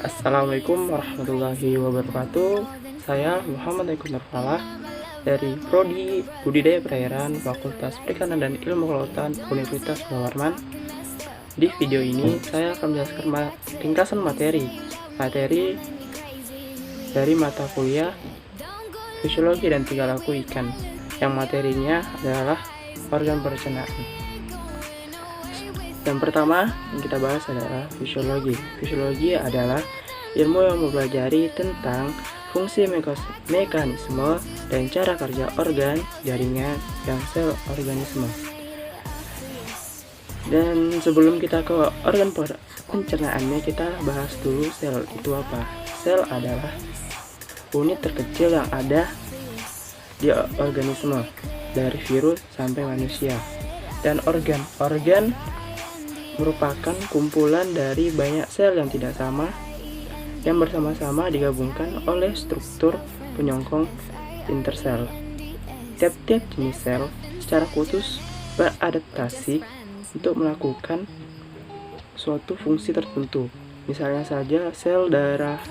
Assalamualaikum warahmatullahi wabarakatuh. Saya Muhammad Eko Nurfalah dari Prodi Budidaya Perairan Fakultas Perikanan dan Ilmu Kelautan Universitas Muhammad. Di video ini saya akan menjelaskan ringkasan materi dari mata kuliah Fisiologi dan Tingkah Laku Ikan, yang materinya adalah organ pencernaan. Yang pertama yang kita bahas adalah fisiologi. Fisiologi adalah ilmu yang mempelajari tentang fungsi mekanisme dan cara kerja organ, jaringan, dan sel organisme. Dan sebelum kita ke organ pencernaannya, kita bahas dulu sel itu apa. Sel adalah unit terkecil yang ada di organisme, dari virus sampai manusia. Dan organ merupakan kumpulan dari banyak sel yang tidak sama yang bersama-sama digabungkan oleh struktur penyongkong intersel. Tiap-tiap jenis sel secara khusus beradaptasi untuk melakukan suatu fungsi tertentu. Misalnya saja sel darah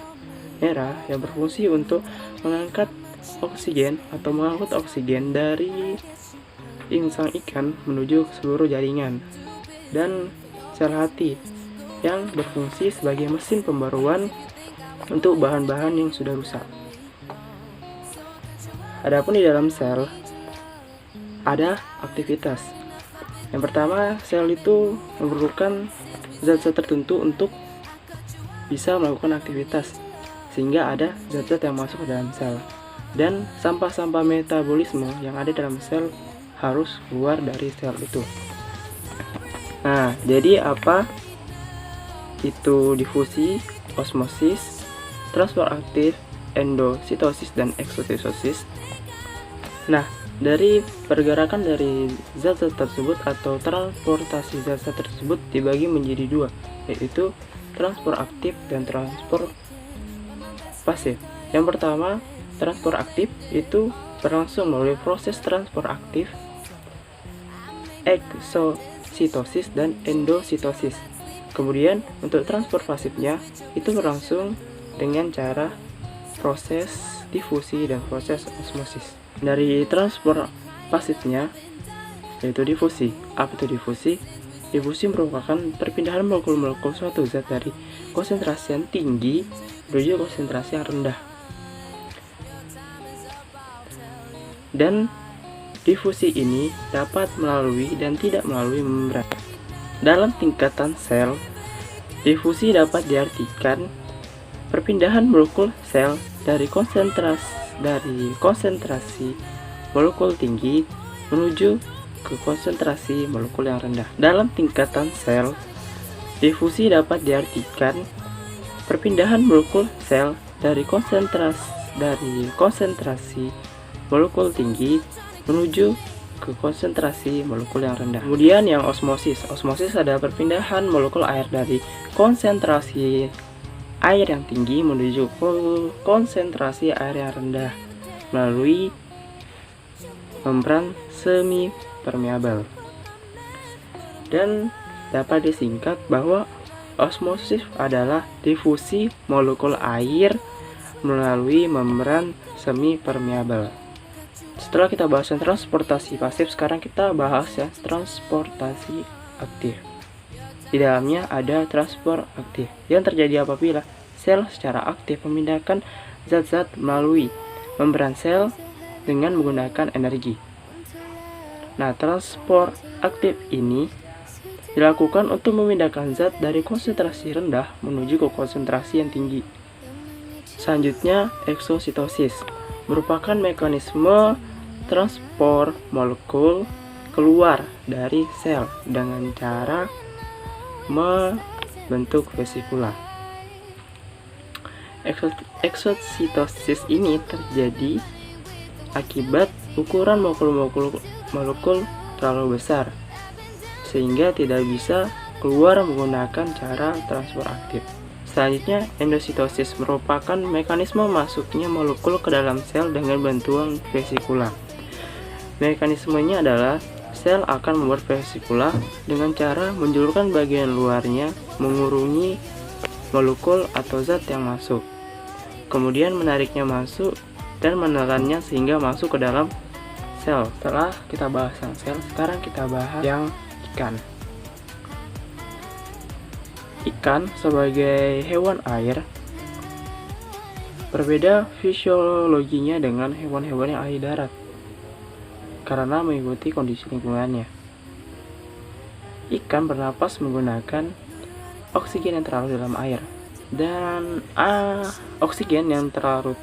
merah yang berfungsi untuk mengangkat oksigen atau mengangkut oksigen dari insang ikan menuju ke seluruh jaringan. Dan sel hati yang berfungsi sebagai mesin pembaruan untuk bahan-bahan yang sudah rusak. Adapun di dalam sel ada aktivitas. Yang pertama, sel itu memerlukan zat-zat tertentu untuk bisa melakukan aktivitas, sehingga ada zat-zat yang masuk ke dalam sel. Dan sampah-sampah metabolisme yang ada dalam sel harus keluar dari sel itu. Nah, jadi apa itu difusi, osmosis, transport aktif, endositosis, dan eksositosis? Nah, dari pergerakan dari zat-zat tersebut atau transportasi zat-zat tersebut dibagi menjadi dua, yaitu transport aktif dan transport pasif. Yang pertama, transport aktif itu berlangsung melalui proses transport aktif, eksositosis, dan endositosis. Kemudian untuk transport pasifnya itu berlangsung dengan cara proses difusi dan proses osmosis. Dari transport pasifnya yaitu difusi. Apa itu difusi? Difusi merupakan perpindahan molekul-molekul suatu zat dari konsentrasi yang tinggi menuju konsentrasi yang rendah. Dan difusi ini dapat melalui dan tidak melalui membran. Dalam tingkatan sel, difusi dapat diartikan perpindahan molekul sel dari konsentrasi molekul tinggi menuju ke konsentrasi molekul yang rendah. Dalam tingkatan sel, difusi dapat diartikan perpindahan molekul sel dari konsentrasi molekul tinggi menuju ke konsentrasi molekul yang rendah. Kemudian yang osmosis. Osmosis adalah perpindahan molekul air dari konsentrasi air yang tinggi menuju ke konsentrasi air yang rendah melalui membran semi permeabel. Dan dapat disingkat bahwa osmosis adalah difusi molekul air melalui membran semi permeabel. Setelah kita bahas transportasi pasif, sekarang kita bahas transportasi aktif. Di dalamnya ada transport aktif yang terjadi apabila sel secara aktif memindahkan zat-zat melalui membran sel dengan menggunakan energi. Nah, transport aktif ini dilakukan untuk memindahkan zat dari konsentrasi rendah menuju ke konsentrasi yang tinggi. Selanjutnya, eksositosis merupakan mekanisme transport molekul keluar dari sel dengan cara membentuk vesikula. Eksositosis ini terjadi akibat ukuran molekul terlalu besar sehingga tidak bisa keluar menggunakan cara transport aktif. Selanjutnya, endositosis merupakan mekanisme masuknya molekul ke dalam sel dengan bantuan vesikula. Mekanismenya adalah sel akan membuat vesikula dengan cara menjulurkan bagian luarnya mengurungi molekul atau zat yang masuk, kemudian menariknya masuk dan menekannya sehingga masuk ke dalam sel. Setelah kita bahas yang sel, sekarang kita bahas yang ikan. Ikan sebagai hewan air berbeda fisiologinya dengan hewan-hewan yang ada di darat karena mengikuti kondisi lingkungannya. Ikan bernapas menggunakan oksigen yang terlarut dalam air, dan oksigen yang terlarut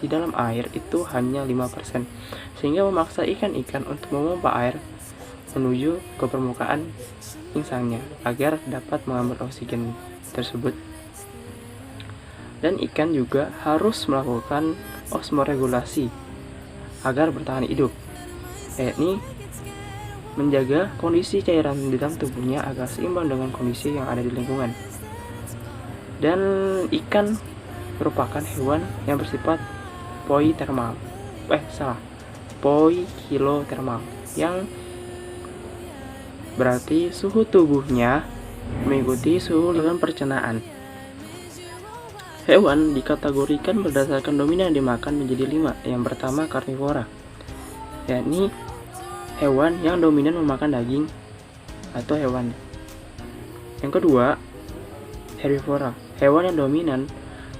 di dalam air itu hanya 5%, sehingga memaksa ikan-ikan untuk memompa air menuju ke permukaan insangnya agar dapat mengambil oksigen tersebut. Dan ikan juga harus melakukan osmoregulasi agar bertahan hidup, yakni menjaga kondisi cairan di dalam tubuhnya agar seimbang dengan kondisi yang ada di lingkungan. Dan ikan merupakan hewan yang bersifat poikilotermal, yang berarti suhu tubuhnya mengikuti suhu lingkungan pencernaan. Hewan dikategorikan berdasarkan dominan yang dimakan menjadi 5. Yang pertama karnivora, yakni hewan yang dominan memakan daging atau hewan. Yang kedua, herbivora, hewan yang dominan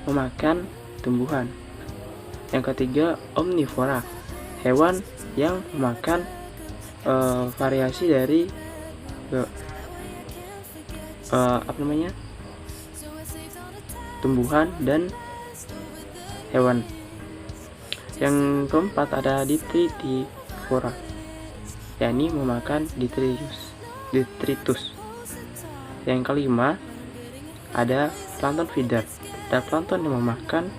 memakan tumbuhan. Yang ketiga, omnivora, hewan yang memakan variasi dari tumbuhan dan hewan. Yang keempat ada detritivora, yakni memakan detritus. Yang kelima ada plankton feeder, ada plankton yang memakan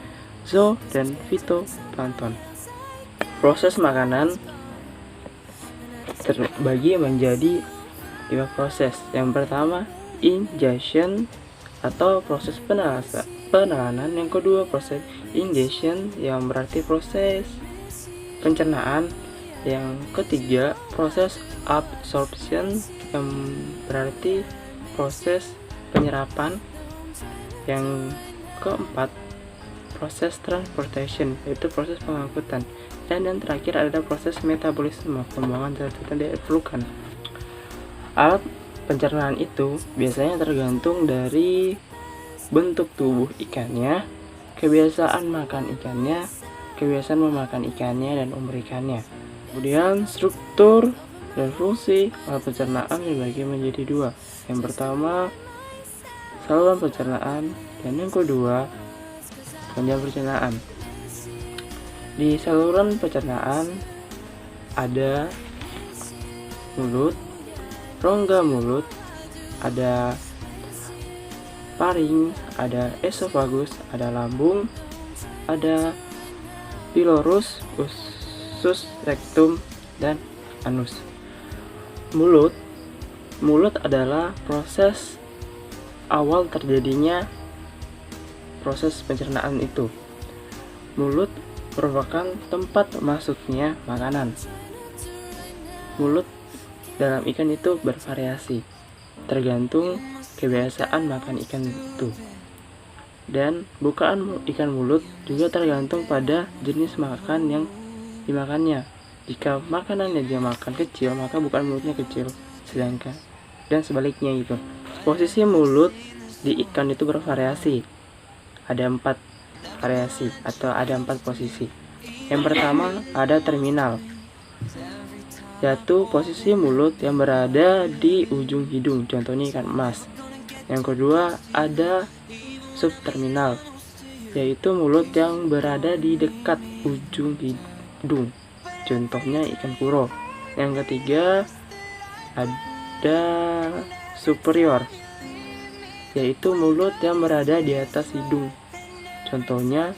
zoo dan fitoplankton. Proses makanan terbagi menjadi 5 proses. Yang pertama ingestion atau proses penelanan. Yang kedua proses ingestion yang berarti proses pencernaan. Yang ketiga proses absorption yang berarti proses penyerapan. Yang keempat proses transportation, yaitu proses pengangkutan. Dan yang terakhir ada proses metabolisme, pembuangan zat-zat yang diperlukan. Alat pencernaan itu biasanya tergantung dari bentuk tubuh ikannya, kebiasaan makan ikannya, kebiasaan memakan ikannya, dan umur ikannya. Kemudian struktur dan fungsi alat pencernaan dibagi menjadi 2. Yang pertama saluran pencernaan, dan yang kedua keranjang pencernaan. Di saluran pencernaan ada mulut, rongga mulut, ada paring, ada esofagus, ada lambung, ada pylorus, usus, rektum, dan anus. Mulut adalah proses awal terjadinya proses pencernaan itu. Mulut merupakan tempat masuknya makanan. Mulut dalam ikan itu bervariasi tergantung kebiasaan makan ikan itu, dan bukaan ikan mulut juga tergantung pada jenis makan yang dimakannya. Jika makanan yang dia makan kecil, maka bukaan mulutnya kecil, sedangkan dan sebaliknya itu. Posisi mulut di ikan itu bervariasi, ada 4 variasi atau ada 4 posisi. Yang pertama ada terminal, yaitu posisi mulut yang berada di ujung hidung, contohnya ikan emas. Yang kedua ada subterminal, yaitu mulut yang berada di dekat ujung hidung, contohnya ikan kuro. Yang ketiga ada superior, yaitu mulut yang berada di atas hidung, contohnya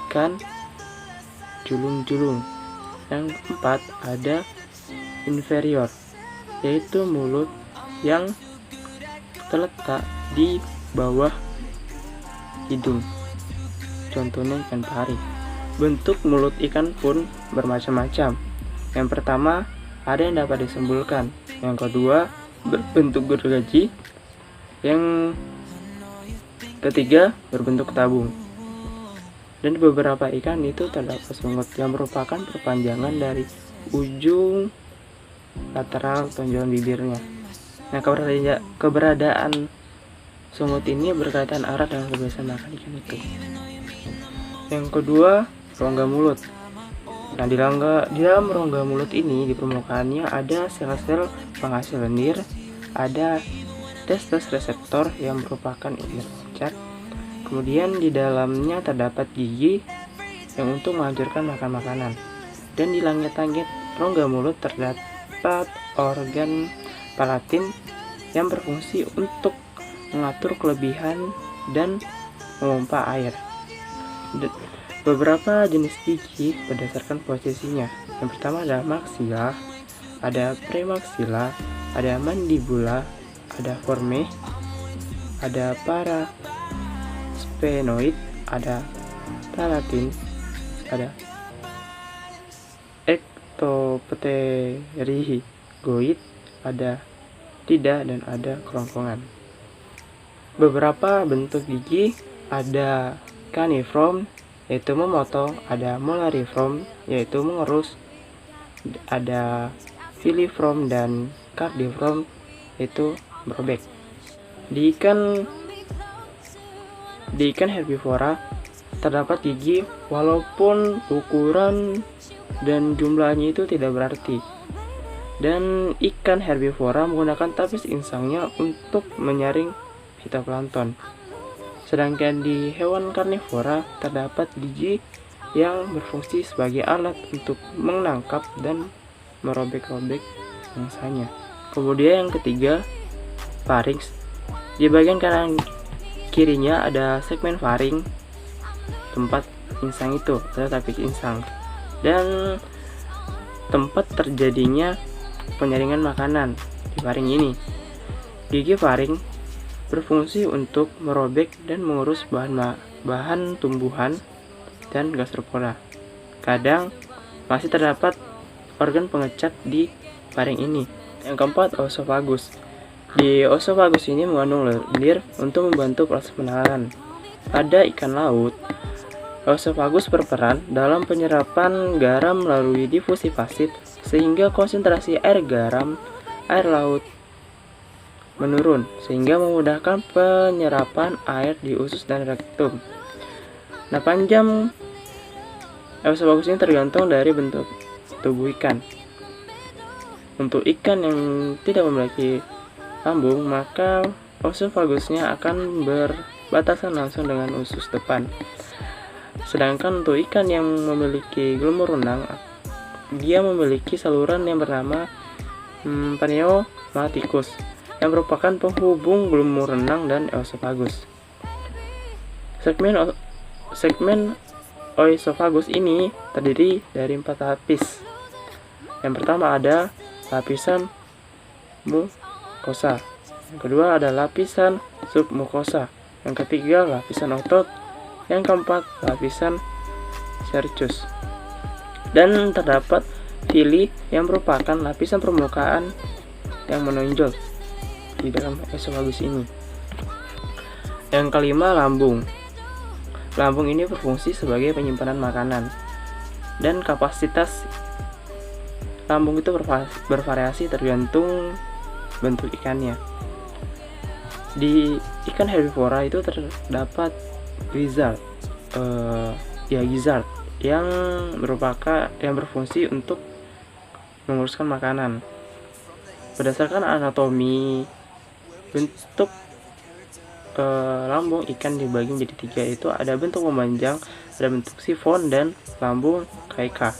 ikan julung-julung. Yang keempat ada inferior, yaitu mulut yang terletak di bawah hidung, contohnya ikan pari. Bentuk mulut ikan pun bermacam-macam. Yang pertama ada yang dapat disembulkan, yang kedua berbentuk gergaji, yang Ketiga, berbentuk tabung. Dan di beberapa ikan itu terdapat sungut yang merupakan perpanjangan dari ujung lateral tonjolan bibirnya. Nah, keberadaan sungut ini berkaitan erat dengan kebiasaan makan ikan itu. Yang kedua, rongga mulut. Nah, di dalam rongga mulut ini di permukaannya ada sel-sel penghasil lendir, ada testes reseptor yang merupakan ilet cat. Kemudian di dalamnya terdapat gigi yang untuk menghancurkan makanan. Dan di langit-langit rongga mulut terdapat organ palatin yang berfungsi untuk mengatur kelebihan dan memompa air. Beberapa jenis gigi berdasarkan posisinya. Yang pertama ada maksila, ada premaksila, ada mandibula, ada forme, ada parasphenoid, ada palatin, ada ectopterygoid, ada lidah, dan ada kerongkongan. Beberapa bentuk gigi ada cuneiform, yaitu memotong, ada molariform, yaitu mengerus, ada filiform, dan cardiform, yaitu merobek. Di ikan herbivora terdapat gigi walaupun ukuran dan jumlahnya itu tidak berarti. Dan ikan herbivora menggunakan tapis insangnya untuk menyaring fitoplankton. Sedangkan di hewan karnivora terdapat gigi yang berfungsi sebagai alat untuk menangkap dan merobek-robek mangsanya. Kemudian yang ketiga, pharynx. Di bagian kanan kirinya ada segmen faring, tempat insang itu, atau tapis insang, dan tempat terjadinya penyaringan makanan di faring ini. Gigi faring berfungsi untuk merobek dan mengurus bahan tumbuhan dan gastropoda. Kadang masih terdapat organ pengecat di faring ini. Yang keempat, oesophagus. Di oesophagus ini mengandung lendir untuk membantu proses penahanan. Pada ikan laut, oesophagus berperan dalam penyerapan garam melalui difusi pasit, sehingga konsentrasi air laut menurun, sehingga memudahkan penyerapan air di usus dan rektum. Nah, panjang oesophagus ini tergantung dari bentuk tubuh ikan. Untuk ikan yang tidak memiliki lambung, maka oesophagusnya akan berbatasan langsung dengan usus depan. Sedangkan untuk ikan yang memiliki gelembung renang, dia memiliki saluran yang bernama pneumaticus, yang merupakan penghubung gelembung renang dan oesophagus. Segmen oesophagus ini terdiri dari 4 lapis. Yang pertama ada lapisan mukosa, yang kedua ada lapisan submukosa, yang ketiga lapisan otot, yang keempat lapisan cercus, dan terdapat villi yang merupakan lapisan permukaan yang menonjol di dalam oesophagus ini. Yang kelima, lambung. Lambung ini berfungsi sebagai penyimpanan makanan, dan kapasitas lambung itu bervariasi tergantung bentuk ikannya. Di ikan herbivora itu terdapat gizzard yang berfungsi untuk menguruskan makanan. Berdasarkan anatomi, bentuk lambung ikan dibagi menjadi 3, yaitu ada bentuk memanjang, ada bentuk sifon, dan lambung kaika.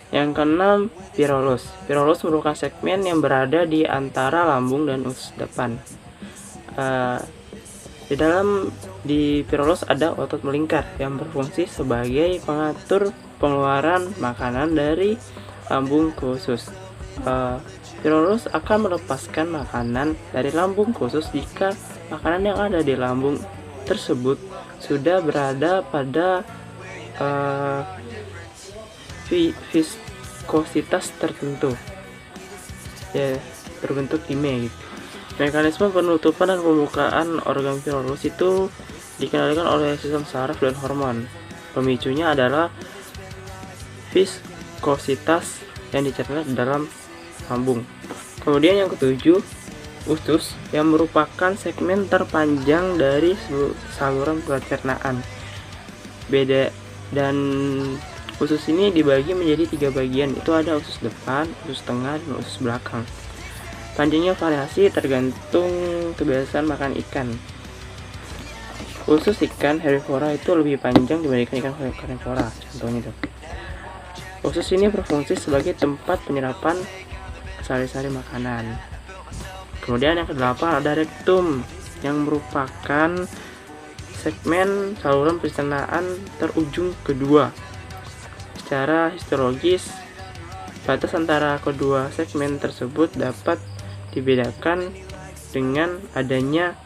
Yang keenam, pyrrhus. Pyrrhus merupakan segmen yang berada di antara lambung dan usus depan. Di pyrrhus ada otot melingkar yang berfungsi sebagai pengatur pengeluaran makanan dari lambung ke usus. Pyrrhus akan melepaskan makanan dari lambung ke usus jika makanan yang ada di lambung tersebut sudah berada pada viskositas tertentu, ya, berbentuk dime gitu. Mekanisme penutupan dan pembukaan organ virus itu dikendalikan oleh sistem saraf dan hormon. Pemicunya adalah viskositas yang dicerna di dalam lambung. Kemudian yang ketujuh, usus yang merupakan segmen terpanjang dari saluran pencernaan. Dan usus ini dibagi menjadi 3 bagian, itu ada usus depan, usus tengah, dan usus belakang. Panjangnya variasi tergantung kebiasaan makan ikan. Usus ikan herbivora itu lebih panjang dibandingkan ikan karnivora, contohnya itu. Usus ini berfungsi sebagai tempat penyerapan sari-sari makanan. Kemudian yang ke-8 ada rektum yang merupakan segmen saluran pencernaan terujung kedua. Secara histologis, batas antara kedua segmen tersebut dapat dibedakan dengan adanya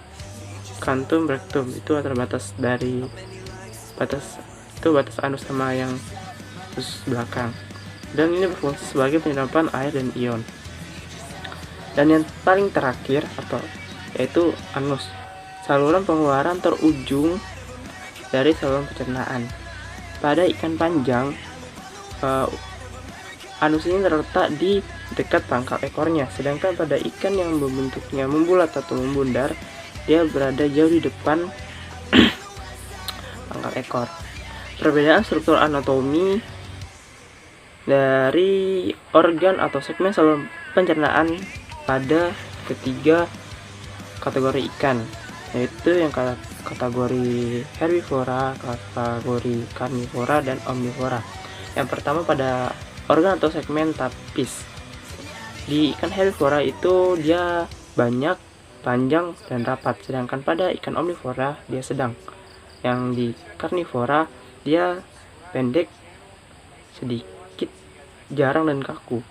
kantum rektum. Itu terbatas dari batas anus sama yang usus belakang. Dan ini berfungsi sebagai penyerapan air dan ion. Dan yang paling terakhir yaitu anus, saluran pengeluaran terujung dari saluran pencernaan. Pada ikan panjang, anus ini terletak di dekat pangkal ekornya, sedangkan pada ikan yang bentuknya membulat atau membundar, dia berada jauh di depan pangkal ekor. Perbedaan struktur anatomi dari organ atau segmen saluran pencernaan pada ketiga kategori ikan, yaitu yang kategori herbivora, kategori karnivora, dan omnivora. Yang pertama pada organ atau segmen tapis. Di ikan herbivora itu dia banyak, panjang, dan rapat, sedangkan pada ikan omnivora dia sedang. Yang di karnivora dia pendek, sedikit, jarang, dan kaku.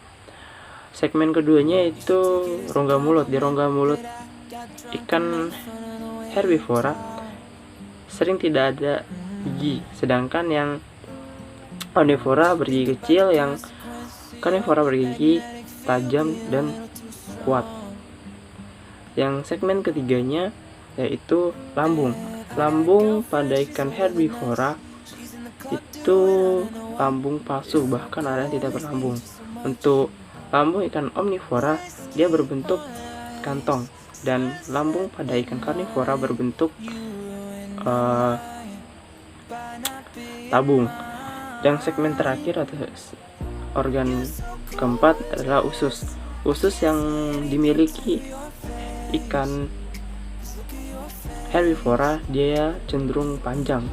Segmen keduanya itu rongga mulut. Di rongga mulut ikan herbivora sering tidak ada gigi, sedangkan yang omnivora bergigi kecil, yang karnivora bergigi tajam dan kuat. Yang segmen ketiganya yaitu lambung. Lambung pada ikan herbivora itu lambung palsu, bahkan ada yang tidak berlambung. Untuk lambung ikan omnivora dia berbentuk kantong, dan lambung pada ikan karnivora berbentuk tabung. Dan segmen terakhir atau organ keempat adalah usus. Usus yang dimiliki ikan herbivora dia cenderung panjang,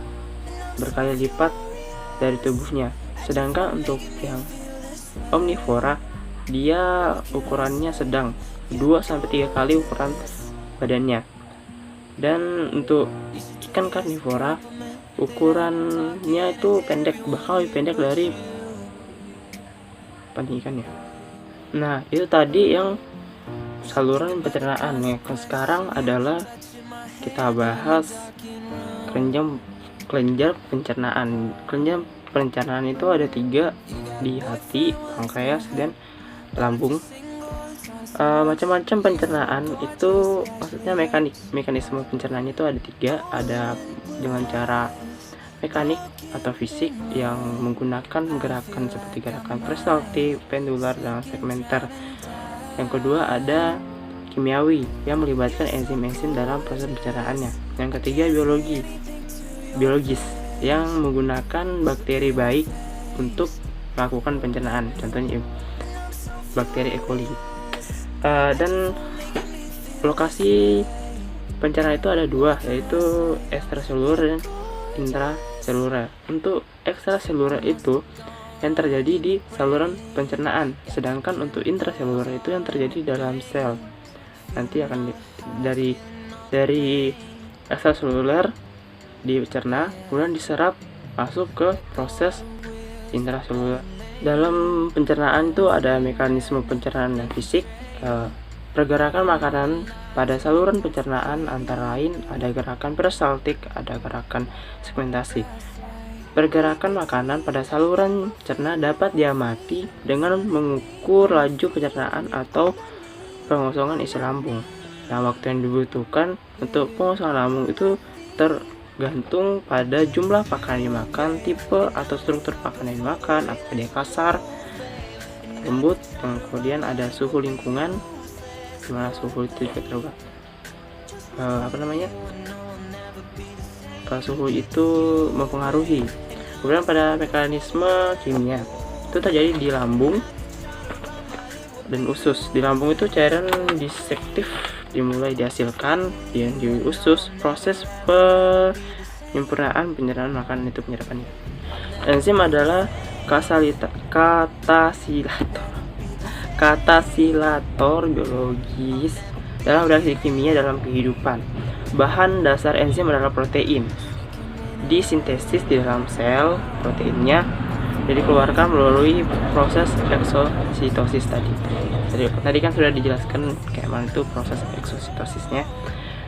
berkali lipat dari tubuhnya, sedangkan untuk yang omnivora dia ukurannya sedang, 2-3 kali ukuran badannya. Dan untuk ikan karnivora ukurannya itu pendek, bahkan lebih pendek dari ikannya. Nah, itu tadi yang saluran pencernaan ya. Sekarang adalah kita bahas kelenjar pencernaan. Kelenjar pencernaan itu ada 3, di hati, pankreas, dan lambung. Macam-macam pencernaan itu, maksudnya mekanisme pencernaan itu ada 3. Ada dengan cara mekanik atau fisik yang menggunakan gerakan seperti gerakan peristaltik, pendular, dan segmenter. Yang kedua ada kimiawi yang melibatkan enzim-enzim dalam proses pencernaannya. Yang ketiga biologis yang menggunakan bakteri baik untuk melakukan pencernaan, contohnya bakteri E. coli. Dan lokasi pencernaan itu ada 2, yaitu ekstraseluler dan intraseluler. Untuk ekstraseluler itu yang terjadi di saluran pencernaan, sedangkan untuk intraseluler itu yang terjadi dalam sel. Nanti akan dari ekstraseluler dicerna, kemudian diserap masuk ke proses intraseluler. Dalam pencernaan itu ada mekanisme pencernaan yang fisik. Pergerakan makanan pada saluran pencernaan antara lain ada gerakan peristaltik, ada gerakan segmentasi. Pergerakan makanan pada saluran cerna dapat diamati dengan mengukur laju pencernaan atau pengosongan isi lambung. Nah, waktu yang dibutuhkan untuk pengosongan lambung itu tergantung pada jumlah pakan yang dimakan, tipe atau struktur pakan yang dimakan, apakah dia kasar, lembut, kemudian ada suhu lingkungan, dimana suhu itu juga terubah. Suhu itu mempengaruhi. Kemudian pada mekanisme kimia itu terjadi di lambung dan usus. Di lambung itu cairan disektif dimulai dihasilkan, dan di usus proses penyempurnaan penyerapan makanan itu penyerapannya. Enzim adalah katasilator biologis dalam reaksi kimia dalam kehidupan. Bahan dasar enzim adalah protein. Disintesis di dalam sel, proteinnya dikeluarkan melalui proses eksositosis tadi. Tadi kan sudah dijelaskan kayak mana itu proses eksositosisnya.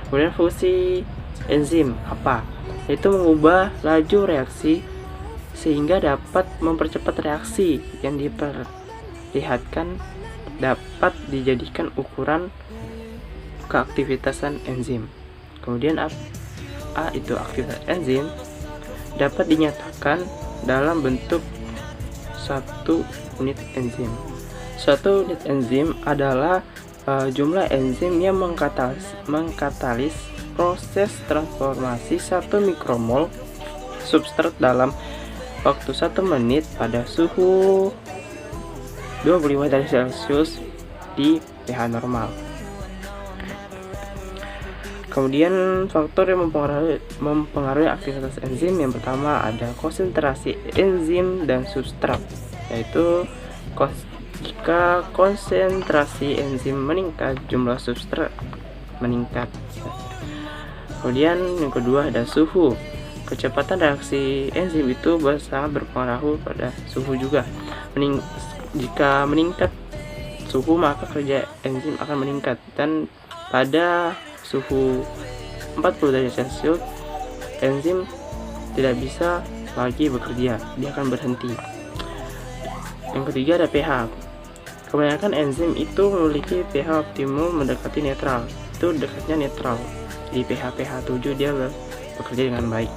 Kemudian fungsi enzim apa? Itu mengubah laju reaksi sehingga dapat mempercepat reaksi yang diperlihatkan, dapat dijadikan ukuran keaktivitasan enzim. Kemudian itu aktivitas enzim dapat dinyatakan dalam bentuk satu unit enzim. Suatu unit enzim adalah jumlah enzim yang mengkatalis proses transformasi 1 mikromol substrat dalam waktu 1 menit pada suhu 25 derajat Celcius di pH normal. Kemudian faktor yang mempengaruhi aktivitas enzim, yang pertama ada konsentrasi enzim dan substrat, yaitu jika konsentrasi enzim meningkat, jumlah substrat meningkat. Kemudian yang kedua ada suhu. Kecepatan reaksi enzim itu sangat berpengaruh pada suhu juga. Jika meningkat suhu, maka kerja enzim akan meningkat, dan pada suhu 40 derajat Celcius enzim tidak bisa lagi bekerja, dia akan berhenti. Yang ketiga ada pH. Kebanyakan enzim itu memiliki pH optimum mendekati netral, itu dekatnya netral, di pH 7 dia bekerja dengan baik.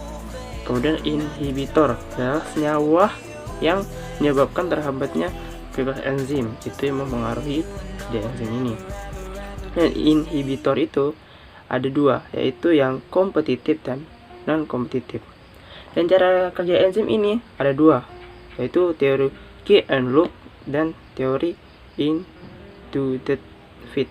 Kemudian inhibitor adalah senyawa yang menyebabkan terhambatnya aktivitas enzim, itu yang mempengaruhi di enzim ini. Dan inhibitor itu ada dua, yaitu yang kompetitif dan non kompetitif. Dan cara kerja enzim ini ada dua, yaitu teori key and loop dan teori induced fit.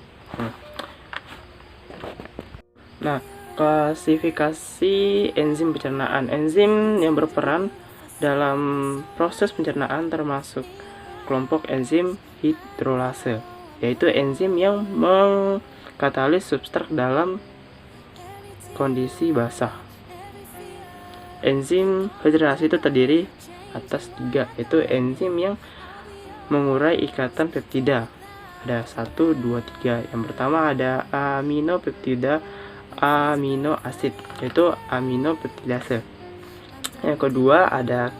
Nah, klasifikasi enzim pencernaan. Enzim yang berperan dalam proses pencernaan termasuk kelompok enzim hidrolase, yaitu enzim yang mengkatalis substrat dalam kondisi basah. Enzim hidrolase itu terdiri atas 3, yaitu enzim yang mengurai ikatan peptida. Ada 1, 2, 3. Yang pertama ada aminopeptida amino asid, yaitu aminopeptidase. Yang kedua ada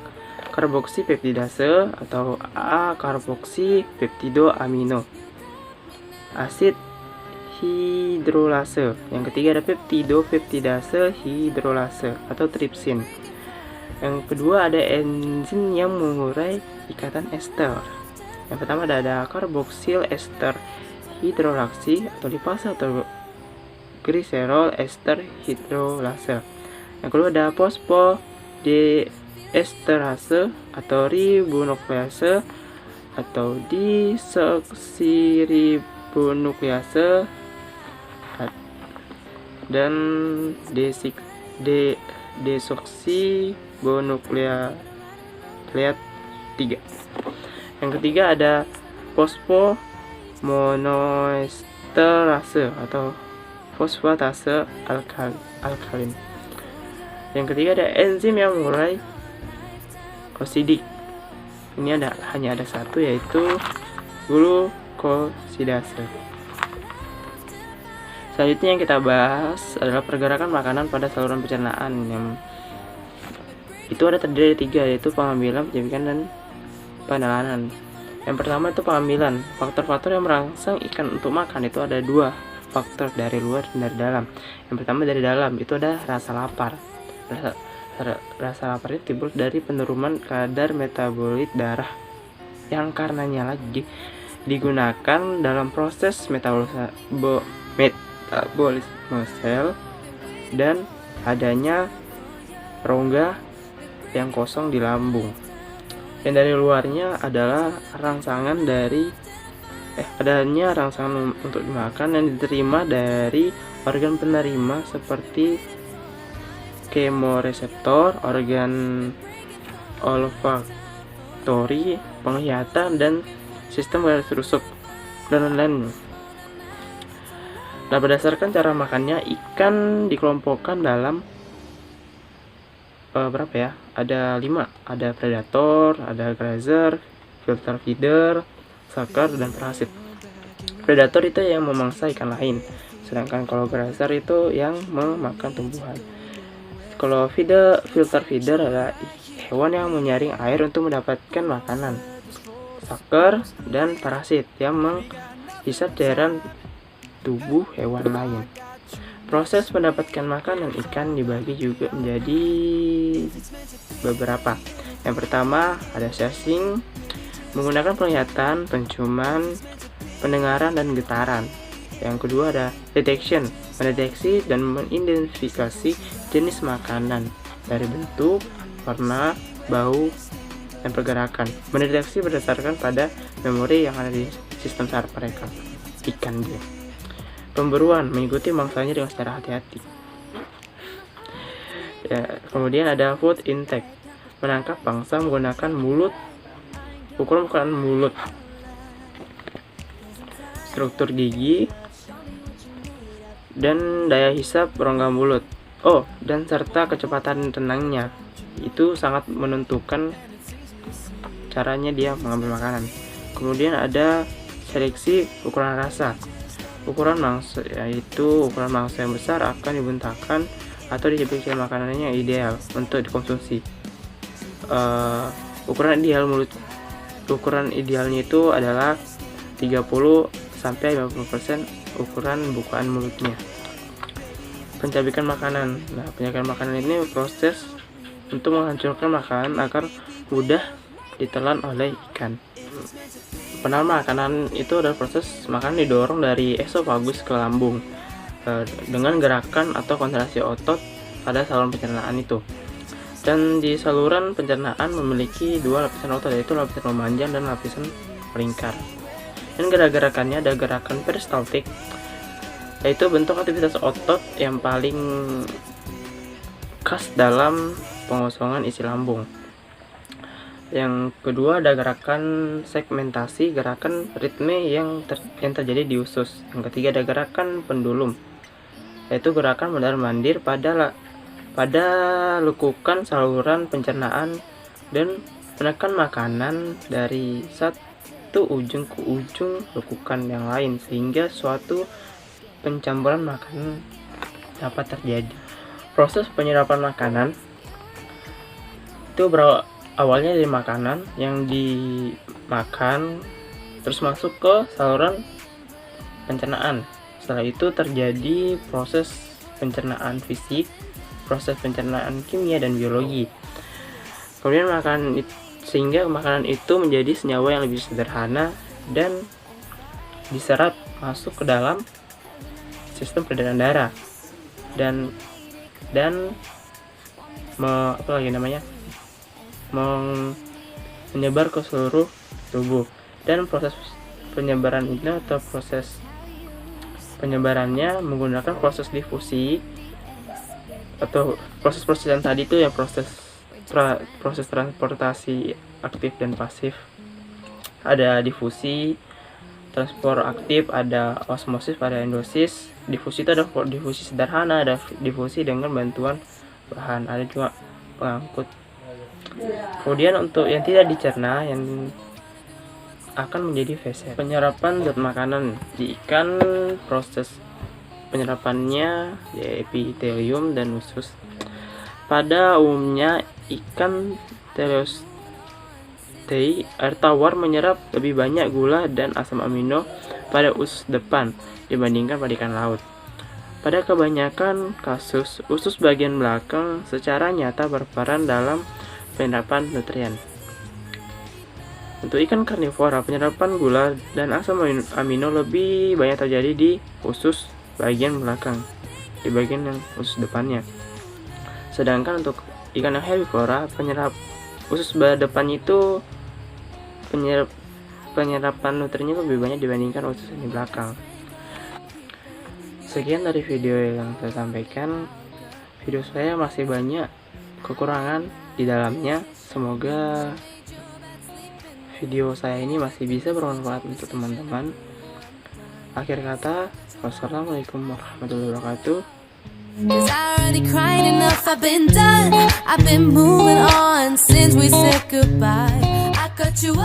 karboksipeptidase atau A-karboksipeptidoamino asid hidrolase. Yang ketiga ada peptidopeptidase hidrolase atau tripsin. Yang kedua ada enzim yang mengurai ikatan ester. Yang pertama ada karboksil ester hidrolaksi atau lipase atau gliserol ester hidrolase. Yang kedua ada fosfodiesterase atau ribonuklease atau disoksiribonuklease dan desoksibonukleat 3. Yang ketiga ada fosfomonoesterase atau fosfatase alkalin. Yang ketiga ada enzim yang mengurai osidik. Ini hanya ada satu, yaitu glukosidase. Selanjutnya yang kita bahas adalah pergerakan makanan pada saluran pencernaan, yang itu ada terdiri dari 3, yaitu pengambilan, penjepitan, dan penelangan. Yang pertama itu pengambilan. Faktor-faktor yang merangsang ikan untuk makan itu ada 2, faktor dari luar dan dari dalam. Yang pertama dari dalam itu ada rasa lapar. Rasa lapar itu timbul dari penurunan kadar metabolit darah yang karenanya lagi digunakan dalam proses metabolisme sel dan adanya rongga yang kosong di lambung. Dan dari luarnya adalah adanya rangsangan untuk dimakan yang diterima dari organ penerima seperti kemoreseptor, organ olfaktori, penglihatan, dan sistem garis rusuk, dan lain-lain. Nah, berdasarkan cara makannya, ikan dikelompokkan dalam berapa ya? Ada 5. Ada predator, ada grazer, filter feeder, sucker, dan parasit. Predator itu yang memangsa ikan lain, sedangkan kalau grazer itu yang memakan tumbuhan. Kalau filter feeder adalah hewan yang menyaring air untuk mendapatkan makanan. Sucker dan parasit yang menghisap cairan tubuh hewan lain. Proses mendapatkan makanan ikan dibagi juga menjadi beberapa. Yang pertama ada sensing, menggunakan penglihatan, penciuman, pendengaran, dan getaran. Yang kedua ada detection, mendeteksi dan mengidentifikasi jenis makanan dari bentuk, warna, bau, dan pergerakan. Mendeteksi berdasarkan pada memori yang ada di sistem saraf mereka, ikan dia. Pemburuan, mengikuti mangsanya dengan secara hati-hati. Ya, kemudian ada food intake, menangkap pangsa menggunakan ukuran mulut, struktur gigi, dan daya hisap rongga mulut. Dan serta kecepatan tenangnya. Itu sangat menentukan caranya dia mengambil makanan. Kemudian ada seleksi ukuran rasa. Ukuran mangsa, yaitu ukuran mangsa yang besar akan dibentangkan atau dipikir makanannya yang ideal untuk dikonsumsi. Ukuran idealnya itu adalah 30-50% ukuran bukaan mulutnya. Pencabikan makanan. Nah, pencabikan makanan ini proses untuk menghancurkan makanan agar mudah ditelan oleh ikan. Penahan makanan itu adalah proses makanan didorong dari esofagus ke lambung dengan gerakan atau kontraksi otot pada saluran pencernaan itu. Dan di saluran pencernaan memiliki 2 lapisan otot, yaitu lapisan memanjang dan lapisan melingkar. Dan gerakannya ada gerakan peristaltik, yaitu bentuk aktivitas otot yang paling khas dalam pengosongan isi lambung. Yang kedua ada gerakan segmentasi, gerakan ritme yang terjadi di usus. Yang ketiga ada gerakan pendulum, yaitu gerakan mondar-mandir pada lekukan saluran pencernaan dan menekan makanan dari satu ujung ke ujung lekukan yang lain sehingga suatu pencampuran makanan dapat terjadi. Proses penyerapan makanan itu awalnya dari makanan yang dimakan terus masuk ke saluran pencernaan. Setelah itu terjadi proses pencernaan fisik, proses pencernaan kimia, dan biologi. Kemudian sehingga makanan itu menjadi senyawa yang lebih sederhana dan diserap masuk ke dalam sistem peredaran darah dan menyebar ke seluruh tubuh. Dan proses penyebaran ini atau proses penyebarannya menggunakan proses difusi atau proses yang tadi itu ya, proses transportasi aktif dan pasif. Ada difusi, transport aktif, ada osmosis, ada endosis. Difusi itu ada difusi sederhana, ada difusi dengan bantuan bahan, ada juga pengangkut. Kemudian untuk yang tidak dicerna yang akan menjadi feses. Penyerapan zat makanan di ikan, proses penyerapannya ya epitelium dan usus. Pada umumnya ikan teleostei air tawar menyerap lebih banyak gula dan asam amino pada usus depan dibandingkan pada ikan laut. Pada kebanyakan kasus, usus bagian belakang secara nyata berperan dalam penyerapan nutrien. Untuk ikan karnivora, penyerapan gula dan asam amino lebih banyak terjadi di usus bagian belakang, di bagian yang usus depannya. Sedangkan untuk ikan herbivora, penyerap usus depan itu penyerapan nutriennya lebih banyak dibandingkan usus di belakang. Sekian dari video yang saya sampaikan. Video saya masih banyak kekurangan di dalamnya. Semoga video saya ini masih bisa bermanfaat untuk teman-teman. Akhir kata, wassalamualaikum warahmatullahi wabarakatuh. 'Cause I already cried enough, I've been done. I've been moving on since we said goodbye. I cut you